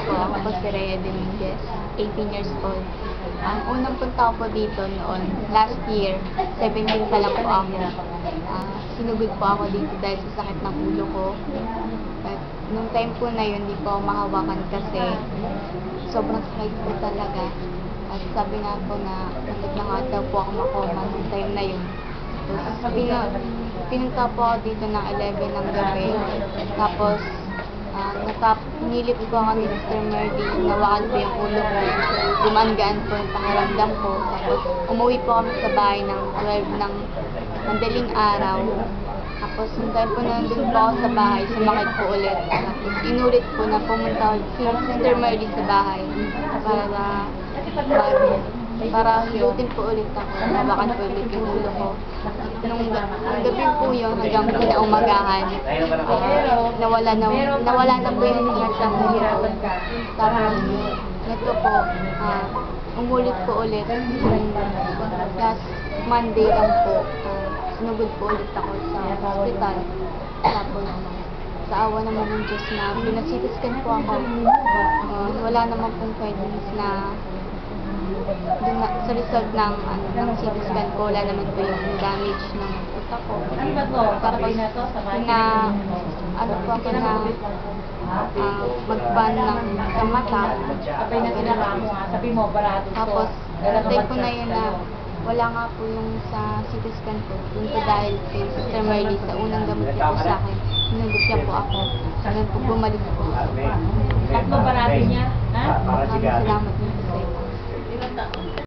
po, ako po si Rhea Dominguez, 18 years old. Ang unang punta ko po dito noon, last year, 17 pa lang po ako. Sinugod po ako dito dahil sa sakit ng ulo ko. At nung time po na yun, hindi po ako mahawakan kasi sobrang sakit po talaga. At sabi nga po na muntik na nga daw po ako makoma nung time na yun. Tapos pinunta po ako dito ng 11 ng gabi. Tapos nilip ko ako ni Mr. Merdy, nawakan po yung ulo ko, gumaan-gaan po yung pakiramdam ko. Tapos umuwi po kami sa bahay ng 12 ng madaling araw. Tapos yung time po na nandun po ako sa bahay, sumakit po ulit. Tapos inulit po na pumunta si Mr. Merdy sa bahay para hilutin po ulit ako, nabakan po ulit yung ulo ko. Nung gabi po yun, hanggang kinaumagahan, nawala na po yung sakit sa ulo ko. Tapos, ito po, umulit po ulit. Last Monday lang po, sinugod po ulit ako sa hospital. Tapos, sa awa naman ng Diyos na pinasitiskan po ako, wala naman pong findings na sa result ng CT scan ko, wala naman po yung damage ng utak ko. Tapos, magban ng sa mata. Tapos, natay ko na yun na wala nga po yung sa CT scan ko. Yun po dahil kay Sister Merly, sa unang gamot niya po sa akin, sinugod niya po ako. Hanggang po bumalik po. Tatlo pa natin niya? Maraming salamat po sa iyo.